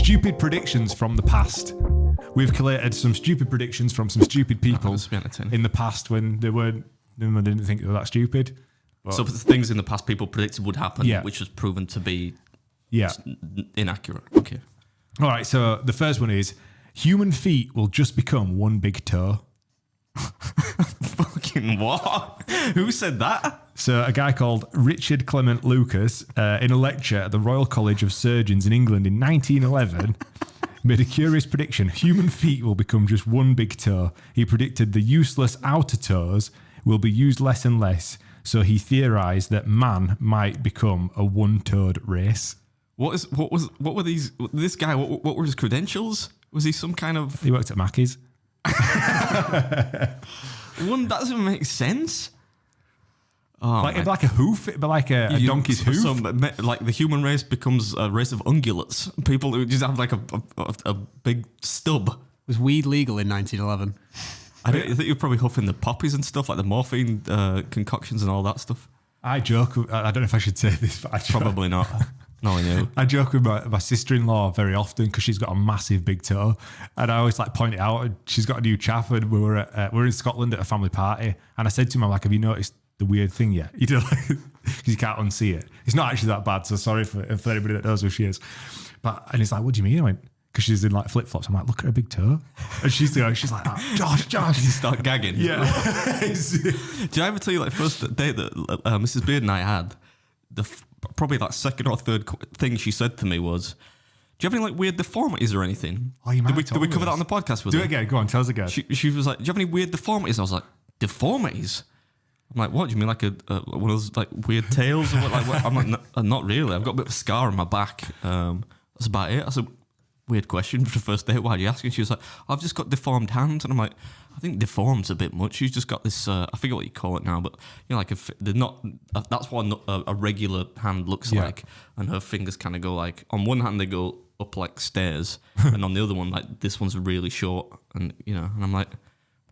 stupid predictions from the past. We've collated some stupid predictions from some stupid people in the past when they didn't think they were that stupid. But so things in the past people predicted would happen, which was proven to be inaccurate. Okay. All right, so the first one is, human feet will just become one big toe. Fucking what? Who said that? So a guy called Richard Clement Lucas, in a lecture at the Royal College of Surgeons in England in 1911, made a curious prediction. Human feet will become just one big toe. He predicted the useless outer toes will be used less and less, so he theorized that man might become a one-toed race. What were these? This guy, what were his credentials? Was he some kind of? He worked at Mackey's. One doesn't make sense. Oh, like a hoof, but like a donkey's hoof. So, like the human race becomes a race of ungulates. People who just have like a big stub. Was weed legal in 1911? I think you're probably huffing the poppies and stuff, like the morphine concoctions and all that stuff. I joke. I don't know if I should say this, but probably not. No, I know. I joke with my sister-in-law very often because she's got a massive big toe, and I always like point it out. She's got a new chap, and we're in Scotland at a family party, and I said to him, I'm like, "Have you noticed the weird thing yet?" You do, because you can't unsee it. It's not actually that bad, so sorry for anybody that knows who she is. And he's like, "What do you mean?" I went, because she's in like flip-flops. I'm like, "Look at her big toe," and she's like, "Josh." You start gagging. Yeah. Did I ever tell you like first date that Mrs. Beard and I had? Probably that second or third thing she said to me was, "Do you have any like weird deformities or anything?" Oh, you might did we cover that on the podcast with her? Do it again. Go on, tell us again. She was like, "Do you have any weird deformities?" I was like, "Deformities?" I'm like, "What do you mean, like one of those like weird tails?" Or what? Like, what? I'm like, "Not really. I've got a bit of a scar on my back. That's about it." I said, "Weird question for the first date. Why are you asking?" She was like, "I've just got deformed hands," and I'm like, "I think deformed's a bit much. She's just got this. I forget what you call it now, but you know, like they're not. That's what a regular hand looks like, and her fingers kind of go like on one hand they go up like stairs, and on the other one like this one's really short, and you know, and I'm like, it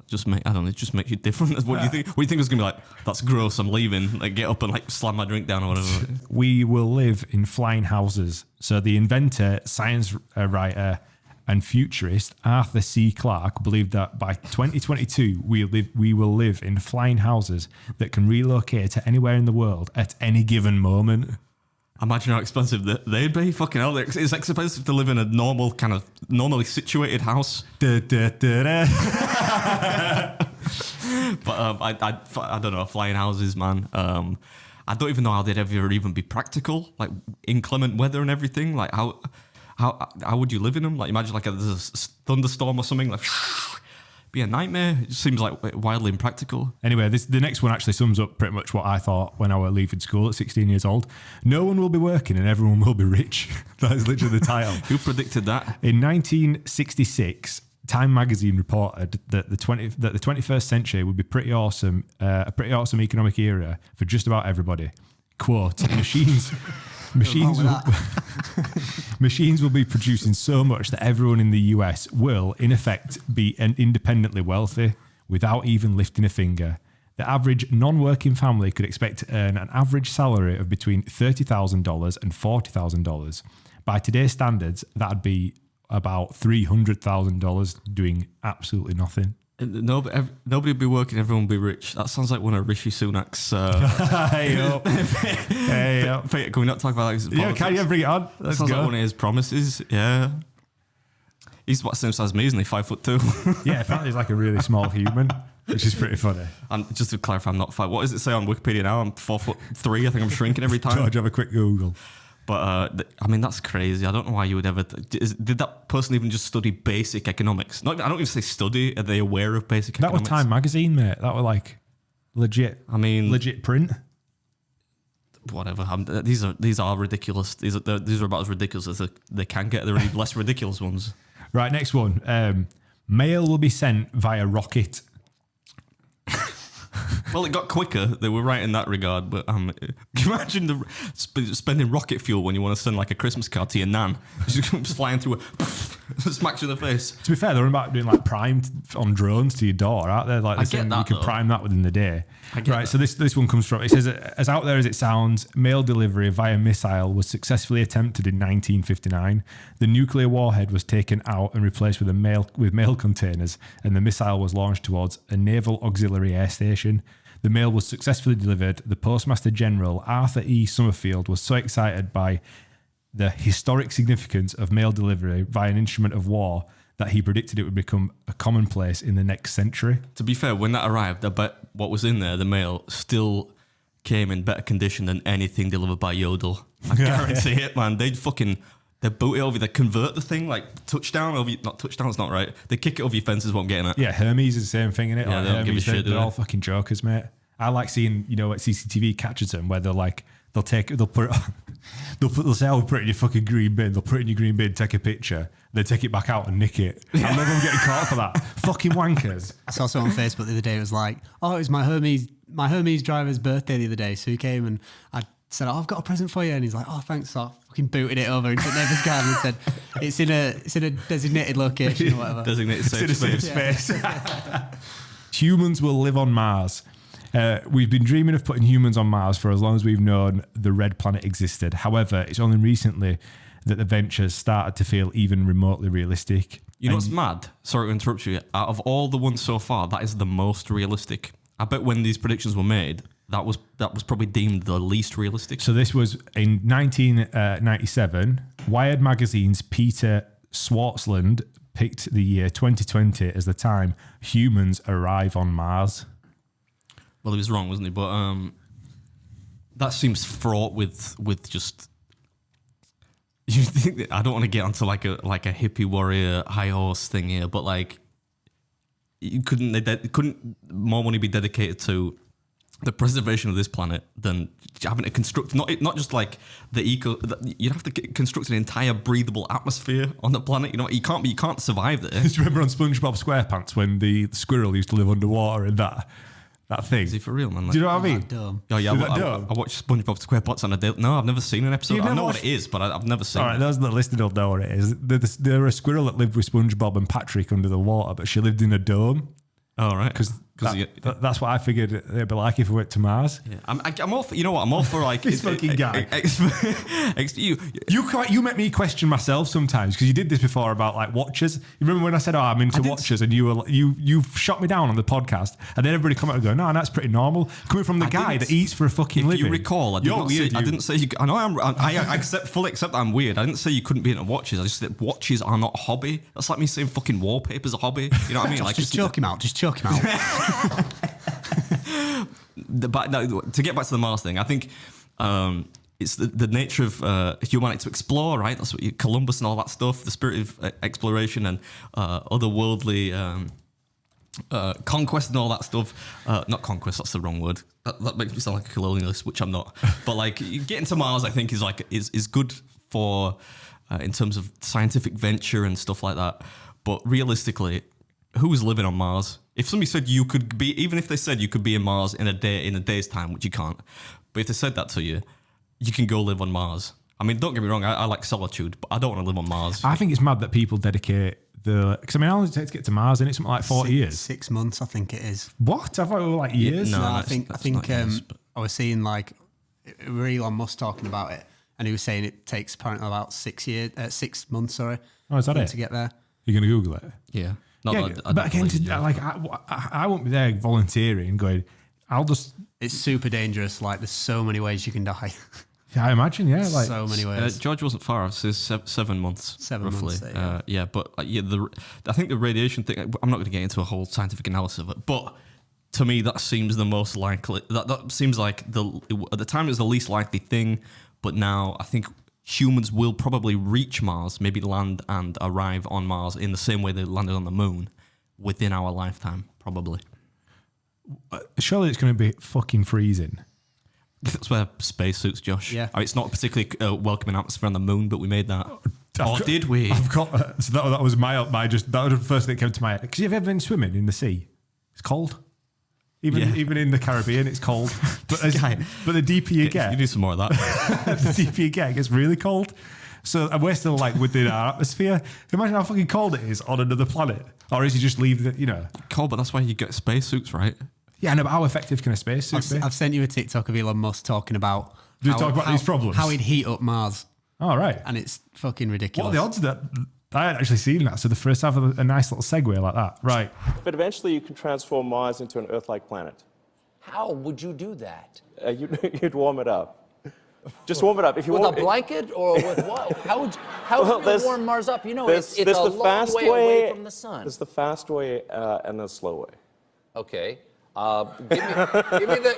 just makes you different. What do you think? What do you think was gonna be like? That's gross. I'm leaving. Like get up and like slam my drink down or whatever. We will live in flying houses. So the inventor, science writer, and futurist Arthur C. Clarke believed that by 2022 we will live in flying houses that can relocate to anywhere in the world at any given moment. Imagine how expensive they'd be. Fucking hell, it's expensive to live in a normally situated house. But I don't know, flying houses, man. I don't even know how they'd ever even be practical, like inclement weather and everything. Like how would you live in them? Like imagine like there's a thunderstorm or something, like be a nightmare. It seems like wildly impractical. Anyway, the next one actually sums up pretty much what I thought when I was leaving school at 16 years old. No one will be working and everyone will be rich. That is literally the title. Who predicted that? In 1966, Time magazine reported that the 21st century would be pretty awesome, a pretty awesome economic era for just about everybody. Quote, machines will be producing so much that everyone in the US will, in effect, be independently wealthy without even lifting a finger. The average non-working family could expect to earn an average salary of between $30,000 and $40,000. By today's standards, that'd be about $300,000 doing absolutely nothing. Nobody would be working, everyone would be rich. That sounds like one of Rishi Sunak's. Hey up. Can we not talk about that? Yeah, can you bring it on? That sounds like one of his promises. Yeah. He's about the same size as me, isn't he? 5'2". Yeah, apparently he's like a really small human, which is pretty funny. And just to clarify, I'm not 5. What does it say on Wikipedia now? I'm 4'3". I think I'm shrinking every time. George, have a quick Google. But I mean, that's crazy. I don't know why you would ever. Did that person even just study basic economics? I don't even say study. Are they aware of basic economics? That was Time magazine, mate. That were like legit. I mean, legit print. Whatever. These are ridiculous. These are about as ridiculous as they can get. There are less ridiculous ones. Right, next one. Mail will be sent via rocket. Well, it got quicker. They were right in that regard. But can you imagine spending rocket fuel when you want to send like a Christmas card to your nan? It's just flying through Smacks you in the face. To be fair, they're about doing like primed on drones to your door, aren't they? Like I get that, you can though. prime that within the day. I get Right. that. So this one comes from. It says, as out there as it sounds, mail delivery via missile was successfully attempted in 1959. The nuclear warhead was taken out and replaced with mail containers, and the missile was launched towards a naval auxiliary air station. The mail was successfully delivered. The Postmaster General Arthur E. Summerfield was so excited by the historic significance of mail delivery via an instrument of war that he predicted it would become a commonplace in the next century. To be fair, when that arrived, I bet what was in there, the mail, still came in better condition than anything delivered by Yodel. I guarantee it, man. They boot it over, they convert the thing, like touchdown over, not touchdown's not right. They kick it over your fences, what I'm getting at. Yeah, Hermes is the same thing, innit? Yeah, they don't give a shit, do they're they? all fucking jokers, mate. I like seeing, what CCTV catches them where they'll say, I'll put it in your fucking green bin. They'll put it in your green bin, take a picture, then take it back out and nick it. I love them getting caught for that. Fucking wankers. I saw someone on Facebook the other day. It was like, oh, it was my Hermes driver's birthday the other day. So he came and I said, oh, I've got a present for you. And he's like, oh, thanks. So I fucking booted it over into the neighbour's garden and said, it's in a designated location or whatever. Designated safe space. Humans will live on Mars. We've been dreaming of putting humans on Mars for as long as we've known the red planet existed. However, it's only recently that the ventures started to feel even remotely realistic. You know what's mad? Sorry to interrupt you. Out of all the ones so far, that is the most realistic. I bet when these predictions were made, that was probably deemed the least realistic. So this was in 1997. Wired magazine's Peter Schwartzland picked the year 2020 as the time humans arrive on Mars. Well, he was wrong, wasn't he? But that seems fraught with just. You think that, I don't want to get onto like a hippie warrior high horse thing here, but like, couldn't more money be dedicated to the preservation of this planet than having to construct not just like the you'd have to construct an entire breathable atmosphere on the planet. You can't survive there. Do you remember on SpongeBob SquarePants when the squirrel used to live underwater in that thing? Is he for real, man? Like, Do you know what I mean? Dumb. Oh yeah, Is that dumb? I watched SpongeBob SquarePants on a day. No, I've never seen an episode. You've I never know what watched- it is, but I've never seen All right, it. those that listening will know what it is. They're a squirrel that lived with SpongeBob and Patrick under the water, but she lived in a dome. Oh right, Because that's what I figured it'd be like if we went to Mars. yeah. I'm all for, you know what? I'm all for like This fucking guy. You You make me question myself sometimes because you did this before about like watches. You remember when I said, "Oh, I'm into watches," and you shot me down on the podcast, and then everybody come out and go, "No, that's pretty normal." Coming from the guy that eats for a fucking If living. you recall, I didn't say you. I know I fully accept that I'm weird. I didn't say you couldn't be into watches. I just said watches are not a hobby. That's like me saying fucking wallpaper's a hobby. You know what I mean? Like Just choke him out. Just choke him out. But no, to get back to the Mars thing, I think it's the nature of humanity to explore, right? That's what Columbus and all that stuff, the spirit of exploration and otherworldly conquest and all that stuff. Not conquest, that's the wrong word. That makes me sound like a colonialist, which I'm not. But like getting to Mars, I think is good for in terms of scientific venture and stuff like that. But realistically, who's living on Mars? If somebody said you could be, even if they said you could be in Mars in a day's time, which you can't, but if they said that to you, you can go live on Mars. I mean, don't get me wrong, I like solitude, but I don't want to live on Mars. I think it's mad that people dedicate because I mean, how long does it take to get to Mars? And it's something like 40 years. 6 months, I think it is. What? I thought it was like years. no. I it's- think that's not years, but- I was seeing like Elon Musk talking about it, and he was saying it takes apparently about 6 months. Sorry, Oh, is that it? to get there. You're going to Google it? Yeah. Not Yeah, that I but don't again, believe you. I won't be there volunteering going, I'll just, It's super dangerous. Like there's so many ways you can die. I imagine, yeah. Like, So many ways. George wasn't far off. It says 7 months, 7 roughly. months, yeah. But I think the radiation thing. I'm not going to get into a whole scientific analysis of it, but to me, that seems the most likely. That seems like at the time it was the least likely thing, but now I think humans will probably reach Mars, maybe land and arrive on Mars in the same way they landed on the moon within our lifetime, probably. surely it's going to be fucking freezing. That's where spacesuits, Josh. Yeah. It's not a particularly welcoming atmosphere on the moon, but we made that. Or did we? I've got, so that was that was the first thing that came to my head. Because you've ever been swimming in the sea? It's cold. Even in the Caribbean, it's cold. But the deeper you get, you do some more of that. the deeper you get, it gets really cold. So and we're still like within our atmosphere. Imagine how fucking cold it is on another planet. Or is you just leave the, Cold, but that's why you get spacesuits, right? Yeah, no, but how effective can a spacesuit be? I've sent you a TikTok of Elon Musk talking about these problems? How he'd heat up Mars. Oh, right. And it's fucking ridiculous. What are the odds of that? I hadn't actually seen that. So the first half of a nice little segue like that. Right. But eventually you can transform Mars into an Earth-like planet. How would you do that? You'd warm it up. Just warm it up. If you with warm a blanket or with what? How would you warm Mars up? It's a long way away from the sun. There's the fast way and the slow way. Okay.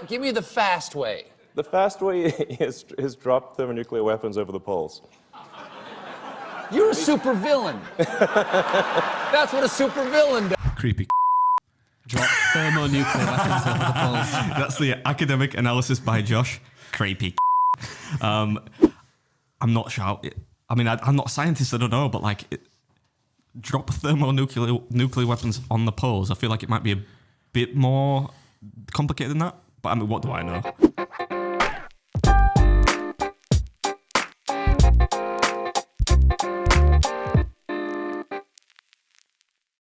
Give me the fast way. The fast way is drop thermonuclear weapons over the poles. You're a supervillain. That's what a supervillain does. Creepy. Drop thermonuclear weapons over the poles. That's the academic analysis by Josh. Creepy. I'm not sure. I'm not a scientist. I don't know, but drop thermonuclear weapons on the poles. I feel like it might be a bit more complicated than that. But what do I know?